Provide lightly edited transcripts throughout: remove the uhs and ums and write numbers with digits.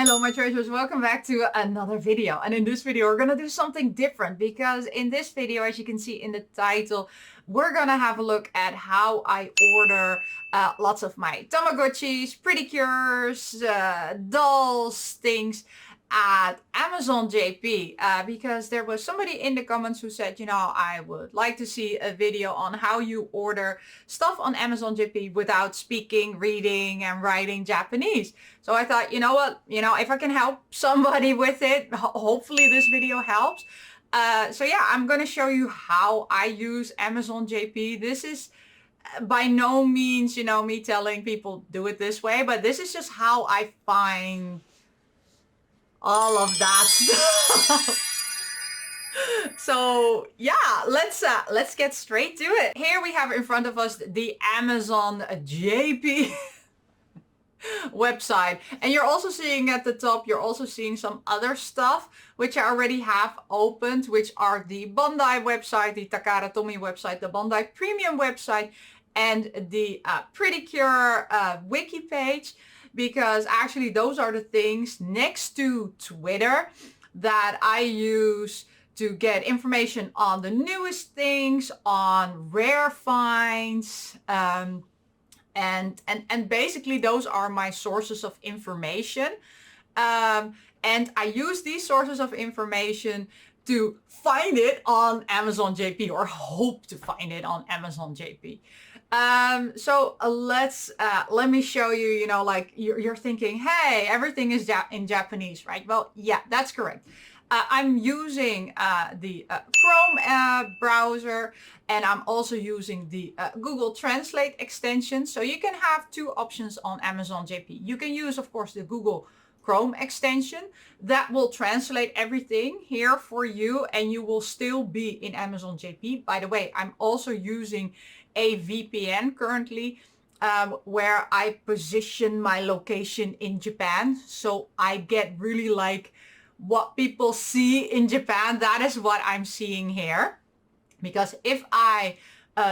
Hello my treasures, welcome back to another video. And in this video we're gonna do something different, because in this video, as you can see in the title, we're gonna have a look at how I order lots of my Tamagotchis, pretty cures, dolls, things at Amazon JP, because there was somebody in the comments who said, you know, I would like to see a video on how you order stuff on Amazon JP without speaking, reading and writing Japanese. So I thought, you know what, if I can help somebody with it, hopefully this video helps. So yeah, I'm going to show you how I use Amazon JP. This is by no means, me telling people do it this way, but this is just how I find all of that stuff. So yeah, let's get straight to it. Here we have in front of us the Amazon JP website, and you're also seeing at the top, you're also seeing some other stuff which I already have opened, which are the Bandai website, the Takara Tomy website, the Bandai Premium website, and the Pretty Cure wiki page, because actually those are the things next to Twitter that I use to get information on the newest things, on rare finds, and basically those are my sources of information. And I use these sources of information to find it on Amazon JP, or hope to find it on Amazon JP. So let me show you, like you're thinking, hey, everything is in Japanese, right? Well, yeah, that's correct. I'm using the Chrome browser, and I'm also using the Google Translate extension. So you can have two options on Amazon JP. You can use, of course, the Google Chrome extension that will translate everything here for you, and you will still be in Amazon JP. By the way, I'm also using a VPN currently, where I position my location in Japan. So I get really like what people see in Japan. That is what I'm seeing here. Because if I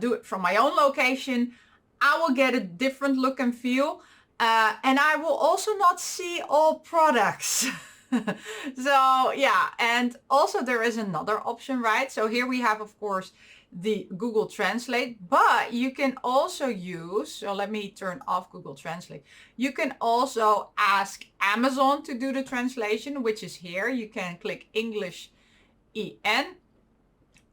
do it from my own location, I will get a different look and feel. And I will also not see all products. So yeah, and also there is another option, right? So here we have, of course, the Google Translate, but you can also use, so let me turn off Google Translate. You can also ask Amazon to do the translation, which is here. You can click English EN,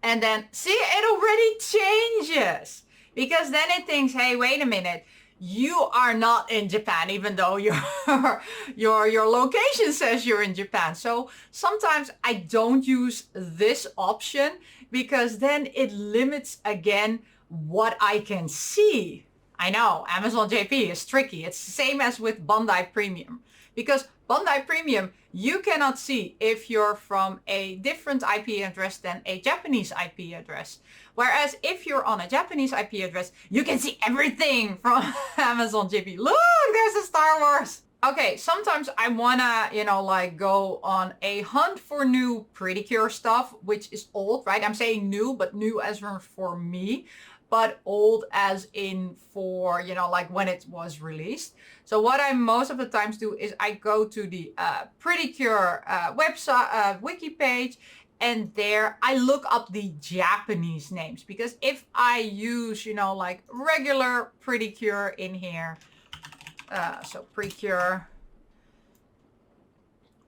and then see, it already changes, because then it thinks, hey, wait a minute, you are not in Japan, even though your location says you're in Japan. So sometimes I don't use this option, because then it limits again what I can see. I know Amazon JP is tricky. It's the same as with Bandai Premium, because Bandai Premium, you cannot see if you're from a different IP address than a Japanese IP address. Whereas if you're on a Japanese IP address, you can see everything from Amazon JP. Look, there's a Star Wars. Okay, sometimes I wanna, like go on a hunt for new Pretty Cure stuff, which is old, right? I'm saying new, but new as for me, but old as in for, like when it was released. So what I most of the times do is I go to the Pretty Cure website, wiki page, and there I look up the Japanese names, because if I use, like regular Pretty Cure in here, so Precure,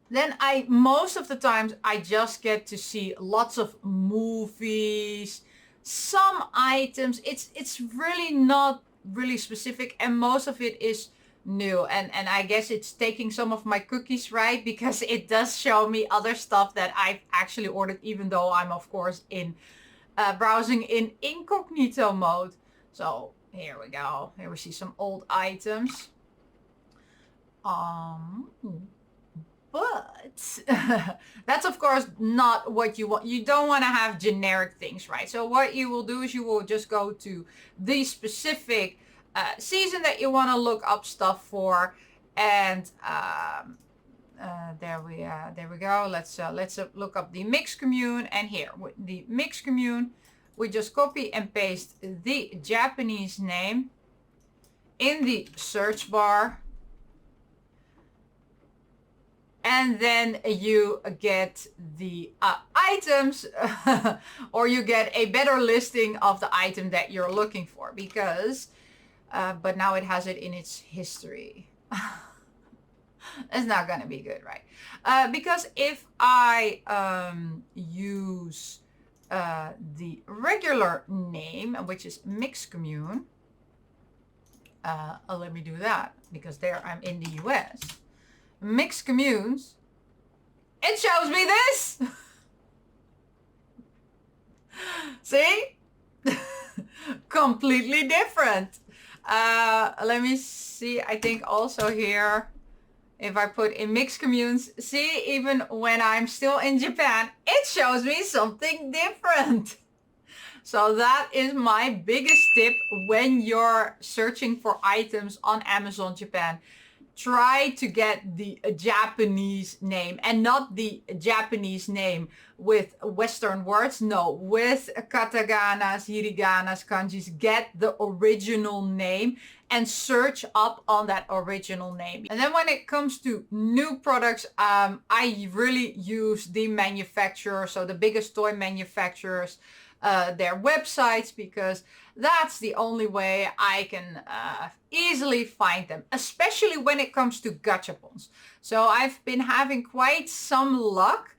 then most of the times I just get to see lots of movies, some items. It's really not really specific, and most of it is new, and I guess it's taking some of my cookies, right? Because it does show me other stuff that I've actually ordered, even though I'm of course in browsing in incognito mode. So here we go. Here we see some old items. But that's of course not what you want. You don't want to have generic things, right? So what you will do is you will just go to the specific season that you want to look up stuff for, and there we go. Let's look up the Mix Commune, and here with the Mix Commune, we just copy and paste the Japanese name in the search bar. and then you get the items or you get a better listing of the item that you're looking for, because but now it has it in its history. It's not gonna be good, right? Because if I use the regular name, which is Mixed Commune, let me do that, because there I'm in the US. Mixed Communes, it shows me this. See? Completely different. Let me see. I think also here, if I put in Mixed Communes, see, even when I'm still in Japan, it shows me something different. So that is my biggest tip when you're searching for items on Amazon Japan. Try to get the Japanese name, and not the Japanese name with Western words. No, with kataganas, hiraganas, kanjis. Get the original name and search up on that original name. And then when it comes to new products, I really use the manufacturer, so the biggest toy manufacturers, their websites, because that's the only way I can easily find them, especially when it comes to gachapons. So I've been having quite some luck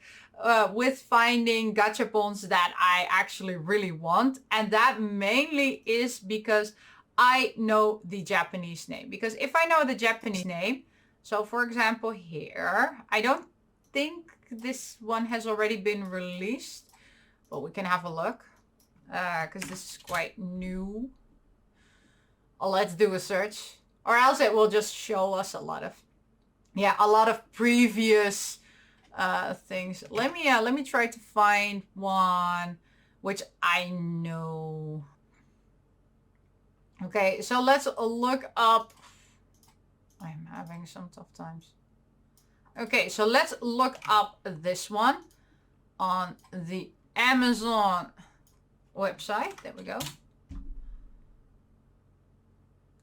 with finding gachapons that I actually really want, and that mainly is because I know the Japanese name. Because if I know the Japanese name, so for example here, I don't think this one has already been released, but we can have a look. Because this is quite new. Let's do a search, or else it will just show us a lot of previous things. Let me try to find one which I know. Okay, so let's look up. I'm having some tough times. Okay, so let's look up this one on the Amazon website. There we go.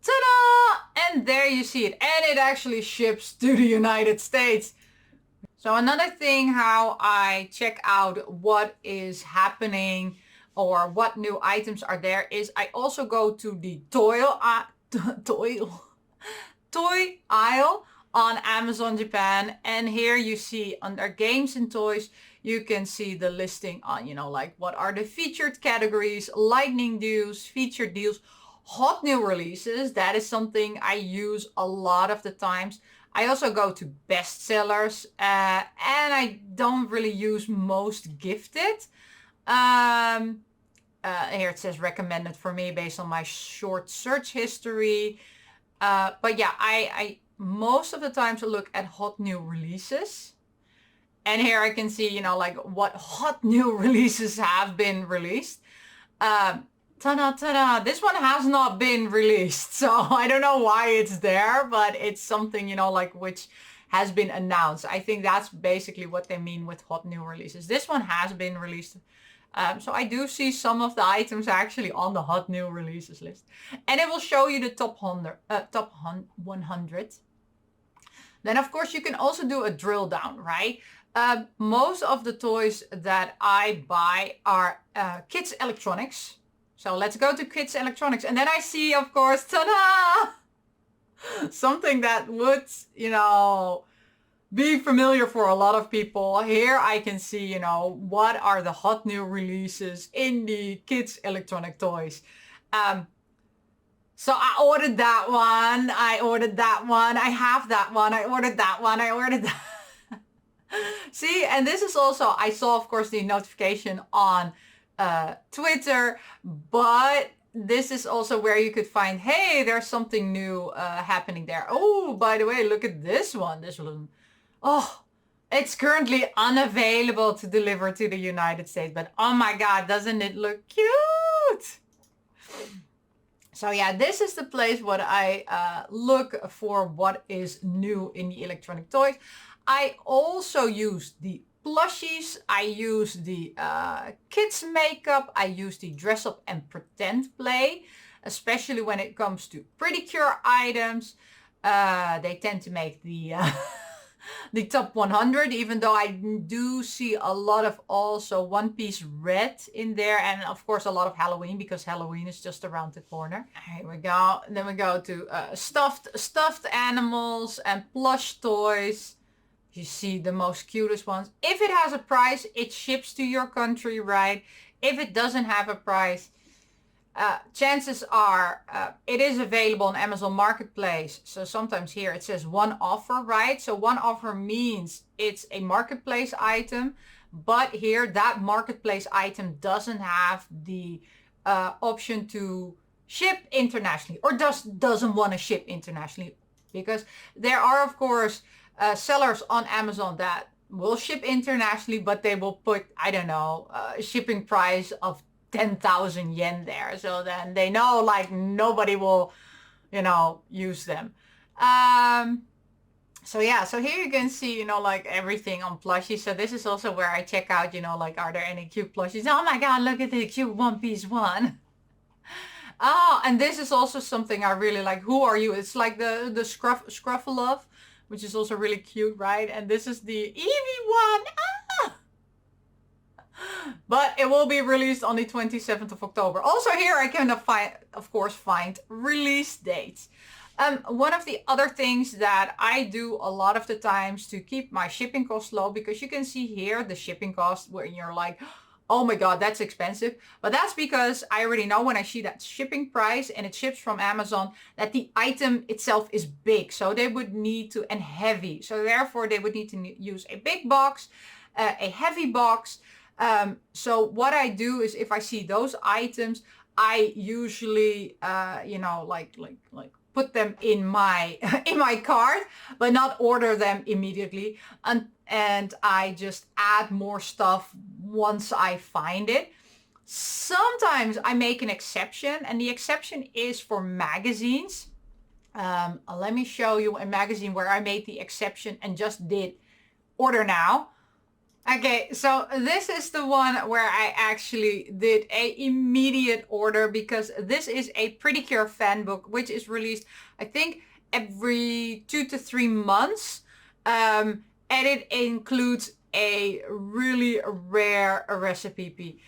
Ta-da! And there you see it. And it actually ships to the United States. So another thing how I check out what is happening or what new items are there is I also go to the toy aisle on Amazon Japan. And here you see under games and toys, you can see the listing on, like what are the featured categories, lightning deals, featured deals, hot new releases. That is something I use a lot of the times. I also go to bestsellers, and I don't really use most gifted. Here it says recommended for me based on my short search history. But yeah, I most of the times I look at hot new releases. And here I can see, like what hot new releases have been released. Ta-da! This one has not been released. So I don't know why it's there, but it's something, like which has been announced. I think that's basically what they mean with hot new releases. This one has been released. So I do see some of the items actually on the hot new releases list. And it will show you the top 100. Then of course you can also do a drill down, right? Most of the toys that I buy are kids electronics. So let's go to kids electronics. And then I see, of course, ta-da! Something that would, be familiar for a lot of people. Here I can see, what are the hot new releases in the kids electronic toys. So I ordered that one. I have that one. I ordered that. See, and this is also, I saw, of course, the notification on Twitter, but this is also where you could find, hey, there's something new happening there. Oh, by the way, look at this one. This one. Oh, it's currently unavailable to deliver to the United States, but oh my God, doesn't it look cute? So yeah, this is the place what I look for what is new in the electronic toys. I also use the plushies. I use the kids makeup. I use the dress up and pretend play, especially when it comes to pretty cure items. They tend to make the the top 100, even though I do see a lot of also One Piece Red in there, and of course a lot of Halloween, because Halloween is just around the corner. Here we go. Then we go to stuffed animals and plush toys. You see the most cutest ones. If it has a price, it ships to your country, right? If it doesn't have a price, chances are it is available on Amazon Marketplace. So sometimes here it says one offer, right? So one offer means it's a marketplace item, but here that marketplace item doesn't have the option to ship internationally, or doesn't want to ship internationally, because there are of course sellers on Amazon that will ship internationally, but they will put, I don't know, a shipping price of 10,000 yen there. So then they know like nobody will, you know, use them. So yeah, so here you can see, you know, like everything on plushies. So this is also where I check out, you know, like, are there any cute plushies? Oh my God, look at the cute One Piece one. Oh, and this is also something I really like. Who are you? It's like the Scruffalove, which is also really cute, right? And this is the Eevee one. Ah! But it will be released on the 27th of October. Also here I can of course find release dates. One of the other things that I do a lot of the times to keep my shipping costs low, because you can see here the shipping cost where you're like, oh my God, that's expensive. But that's because I already know when I see that shipping price and it ships from Amazon that the item itself is big. So they would need to, and heavy. So therefore they would need to use a big box, a heavy box. So what I do is if I see those items, I usually, you know, like put them in my in my cart, but not order them immediately. And I just add more stuff once I find it. Sometimes I make an exception, and the exception is for magazines. Let me show you a magazine where I made the exception and just did order now. Okay, so this is the one where I actually did a immediate order, because this is a Pretty Cure fan book, which is released, I think, every 2 to 3 months. And it includes a really rare recipe.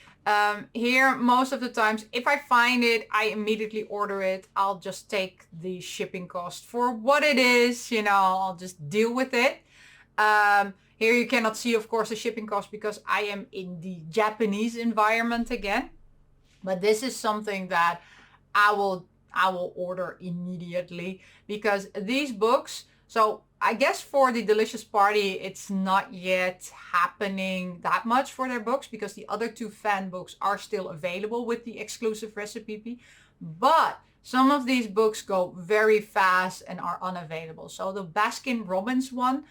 Here, most of the times, if I find it, I immediately order it. I'll just take the shipping cost for what it is, you know, I'll just deal with it. Here you cannot see, of course, the shipping cost because I am in the Japanese environment again. But this is something that I will order immediately, because these books, so I guess for the Delicious Party, it's not yet happening that much for their books, because the other 2 fan books are still available with the exclusive recipe. But some of these books go very fast and are unavailable. So the Baskin Robbins one,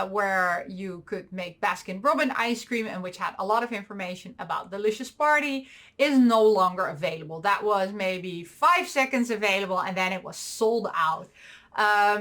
where you could make Baskin Robbins ice cream, and which had a lot of information about Delicious Party, is no longer available. That was maybe 5 seconds available, and then it was sold out.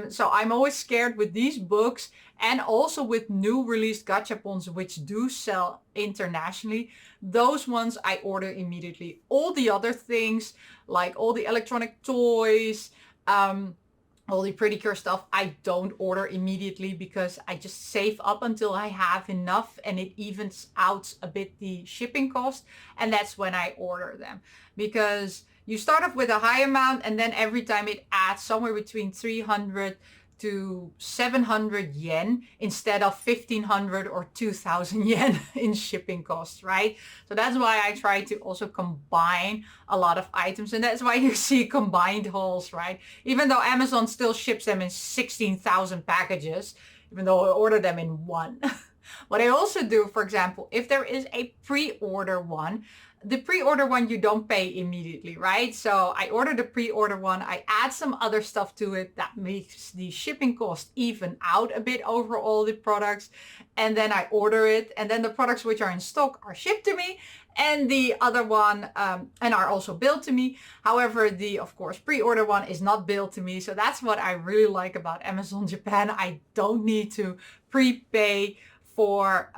So I'm always scared with these books, and also with new released gachapons which do sell internationally. Those ones I order immediately. All the other things, like all the electronic toys, all the Pretty Cure stuff, I don't order immediately, because I just save up until I have enough and it evens out a bit the shipping cost. And that's when I order them, because you start off with a high amount, and then every time it adds somewhere between 300 to 700 yen instead of 1500 or 2000 yen in shipping costs, right? So that's why I try to also combine a lot of items, and that's why you see combined hauls, right? Even though Amazon still ships them in 16,000 packages, even though I order them in one. What I also do, for example, if there is a pre-order one, the pre-order one you don't pay immediately, right? So I order the pre-order one, I add some other stuff to it that makes the shipping cost even out a bit over all the products, and then I order it, and then the products which are in stock are shipped to me, and the other one and are also billed to me. However, the, of course, pre-order one is not billed to me. So that's what I really like about Amazon Japan. I don't need to prepay for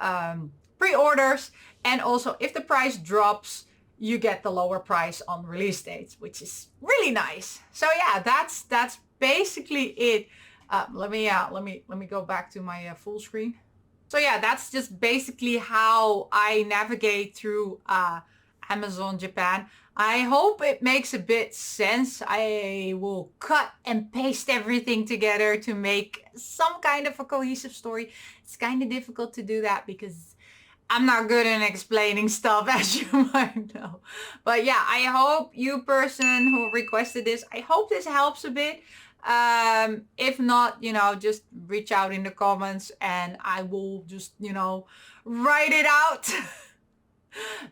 pre-orders. And also, if the price drops, you get the lower price on release dates, which is really nice. So yeah, that's basically it Let me go back to my full screen. So yeah, that's just basically how I navigate through Amazon Japan. I hope it makes a bit sense. I will cut and paste everything together to make some kind of a cohesive story. It's kind of difficult to do that because I'm not good in explaining stuff, as you might know. But yeah, I hope you person who requested this, I hope this helps a bit. If not, just reach out in the comments and I will just, write it out.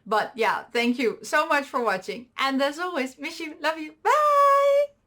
But yeah, thank you so much for watching. And as always, miss you, love you, bye!